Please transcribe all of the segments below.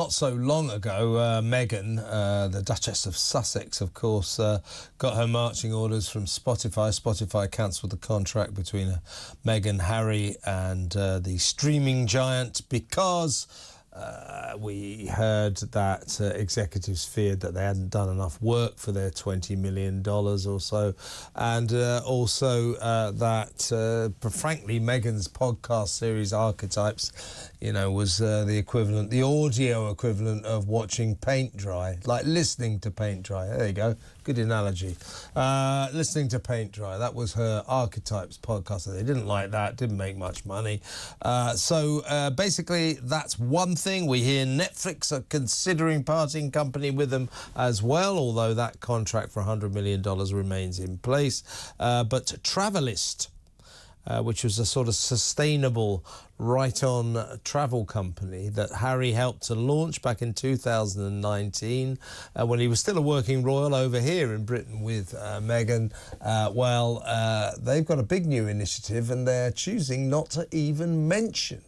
Not so long ago, Meghan, the Duchess of Sussex, of course, got her marching orders from Spotify. Spotify cancelled the contract between Meghan, Harry and the streaming giant because we heard that executives feared that they hadn't done enough work for their $20 million or so, and also that, frankly, Meghan's podcast series Archetypes, you know, was the equivalent, the audio equivalent of watching paint dry, like listening to paint dry. There you go, good analogy. Listening to paint dry, that was her Archetypes podcast. They didn't like that, didn't make much money. So basically, that's one thing. We hear Netflix are considering parting company with them as well, although that contract for $100 million remains in place. But Travalyst, which was a sort of sustainable right-on travel company that Harry helped to launch back in 2019 when he was still a working royal over here in Britain with Meghan. They've got a big new initiative and they're choosing not to even mention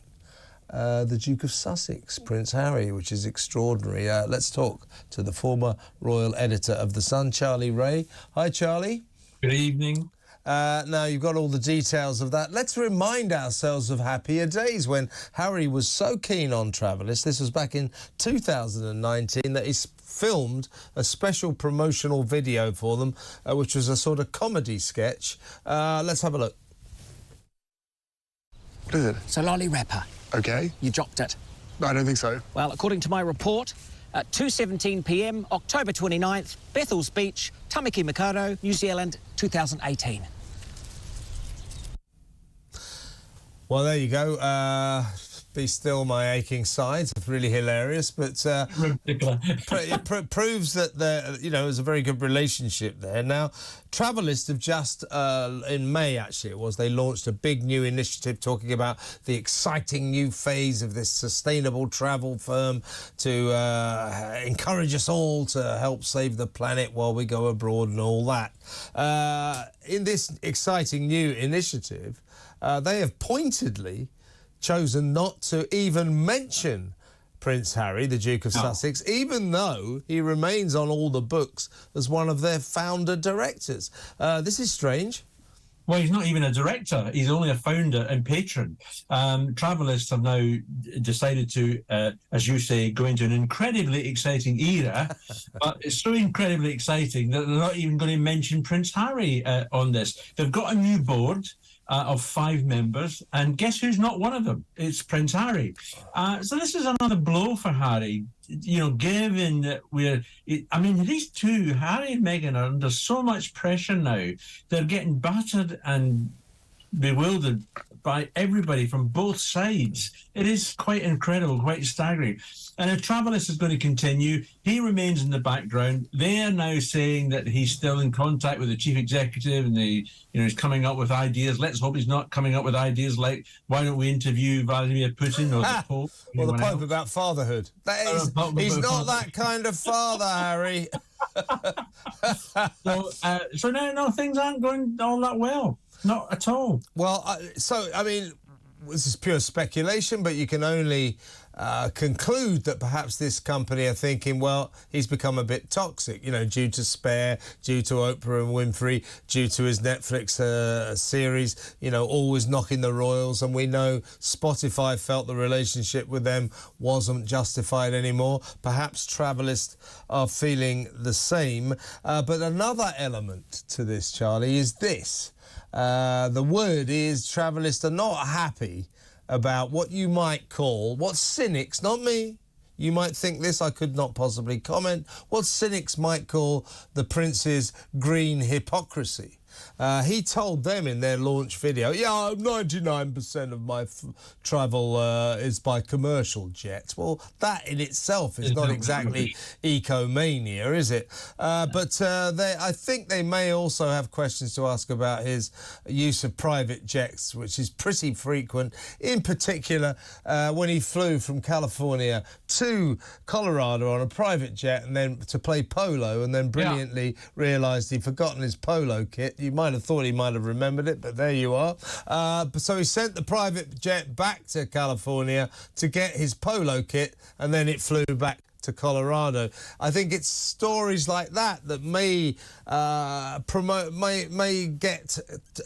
the Duke of Sussex, Prince Harry, which is extraordinary. Let's talk to the former royal editor of the Sun, Charlie Rae. Hi, Charlie. Good evening. Now, you've got all the details of that. Let's remind ourselves of happier days when Harry was so keen on Travalyst. This was back in 2019 that he filmed a special promotional video for them, which was a sort of comedy sketch. Let's have a look. What is it? So, lollyripper. Okay. You dropped it. No, I don't think so. Well, according to my report, at 2:17 p.m, October 29th, Bethells Beach, Tamaki Makaurau, New Zealand, 2018. Well, there you go. Be still my aching sides. It's really hilarious, but it proves that there's a very good relationship there. Now, Travalyst have just, in May actually it was, they launched a big new initiative talking about the exciting new phase of this sustainable travel firm to encourage us all to help save the planet while we go abroad and all that. In this exciting new initiative, they have pointedly chosen not to even mention Prince Harry, the Duke of Sussex, even though he remains on all the books as one of their founder directors. This is strange. Well, he's not even a director. He's only a founder and patron. Travalyst have now decided to, as you say, go into an incredibly exciting era. But it's so incredibly exciting that they're not even going to mention Prince Harry on this. They've got a new board of 5 members, and guess who's not one of them? It's Prince Harry. So this is another blow for Harry, you know, given that these two, Harry and Meghan, are under so much pressure now. They're getting battered and bewildered by everybody from both sides. It is quite incredible, quite staggering. And if Travalyst is going to continue, he remains in the background. They are now saying that he's still in contact with the chief executive and he's coming up with ideas. Let's hope he's not coming up with ideas like, why don't we interview Vladimir Putin or the Pope? Well, the Pope about fatherhood. He's not that kind of father, Harry. So now things aren't going all that well. Not at all. Well, this is pure speculation, but you can only conclude that perhaps this company are thinking, well, he's become a bit toxic, due to Spare, due to Oprah and Winfrey, due to his Netflix series, always knocking the royals. And we know Spotify felt the relationship with them wasn't justified anymore. Perhaps Travalyst are feeling the same. But another element to this, Charlie, is this. The word is Travalyst are not happy about what you might call, what cynics, not me, you might think this, I could not possibly comment, what cynics might call the prince's green hypocrisy. He told them in their launch video, 99% of my travel is by commercial jets. Well, that in itself is not exactly ecomania, is it? But I think they may also have questions to ask about his use of private jets, which is pretty frequent, in particular when he flew from California to Colorado on a private jet and then to play polo and then brilliantly realised he'd forgotten his polo kit. You might have thought he might have remembered it, but there you are. So he sent the private jet back to California to get his polo kit, and then it flew back to Colorado. I think it's stories like that that may get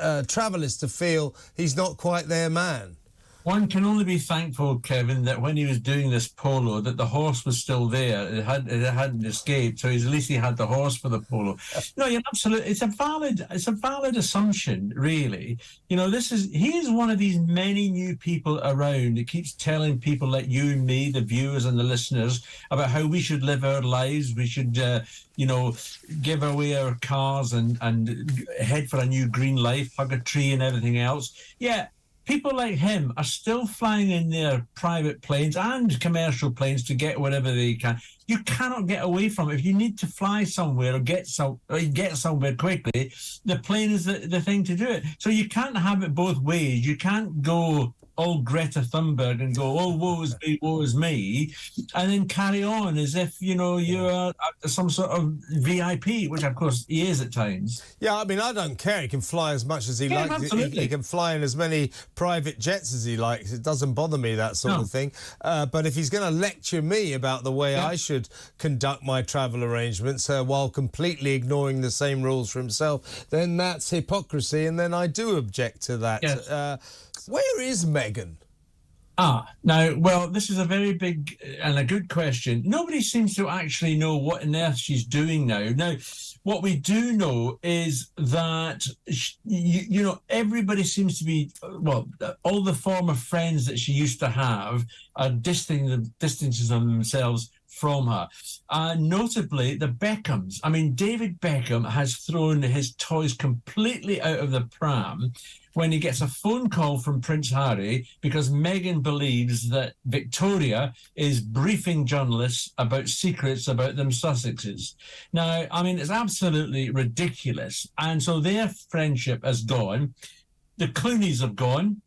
Travalyst to feel he's not quite their man. One can only be thankful, Kevin, that when he was doing this polo, that the horse was still there. It hadn't escaped, so at least he had the horse for the polo. No, you're absolutely. It's a valid assumption, really. You know, he's one of these many new people around that keeps telling people like you and me, the viewers and the listeners, about how we should live our lives. We should, give away our cars and head for a new green life, hug a tree and everything else. Yeah. People like him are still flying in their private planes and commercial planes to get whatever they can. You cannot get away from it. If you need to fly somewhere or get somewhere quickly, the plane is the thing to do it. So you can't have it both ways. You can't go all Greta Thunberg and go, oh, woe is me, and then carry on as if, you're some sort of VIP, which, of course, he is at times. Yeah, I mean, I don't care. He can fly as much as he likes. Absolutely. He can fly in as many private jets as he likes. It doesn't bother me, that sort of thing. But if he's going to lecture me about the way I should conduct my travel arrangements while completely ignoring the same rules for himself, then that's hypocrisy, and then I do object to that. Yes. Where is Meghan? Well, this is a very big and a good question. Nobody seems to actually know what on earth she's doing now. Now, what we do know is that, everybody seems to be, all the former friends that she used to have are distances themselves from her. Notably, the Beckhams. I mean, David Beckham has thrown his toys completely out of the pram when he gets a phone call from Prince Harry because Meghan believes that Victoria is briefing journalists about secrets about them Sussexes. Now, I mean, it's absolutely ridiculous. And so their friendship has gone. The Clooneys have gone.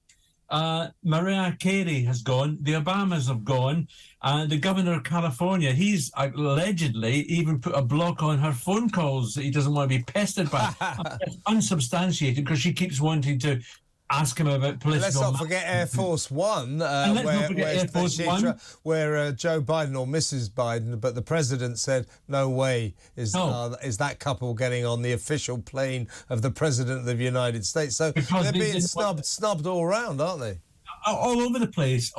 Mariah Carey has gone. The Obamas have gone. The governor of California, he's allegedly even put a block on her phone calls that he doesn't want to be pestered by. Unsubstantiated, because she keeps wanting to ask him about political... Let's not forget Air Force One, where Joe Biden or Mrs. Biden, but the president said, no way is that couple getting on the official plane of the president of the United States. So they're being snubbed all around, aren't they? All over the place.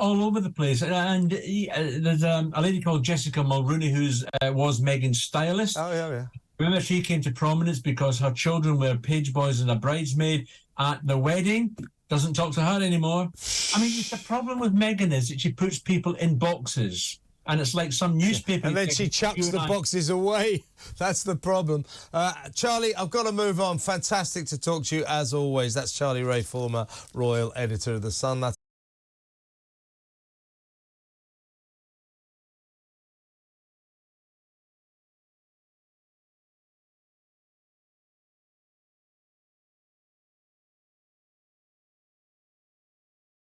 And there's a lady called Jessica Mulrooney who was Meghan's stylist. Oh, yeah. Remember, she came to prominence because her children were page boys and a bridesmaid at the wedding. Doesn't talk to her anymore. I mean, the problem with Meghan is that she puts people in boxes. And it's like some newspaper... And then she chucks the boxes away. That's the problem. Charlie, I've got to move on. Fantastic to talk to you, as always. That's Charlie Rae, former royal editor of The Sun.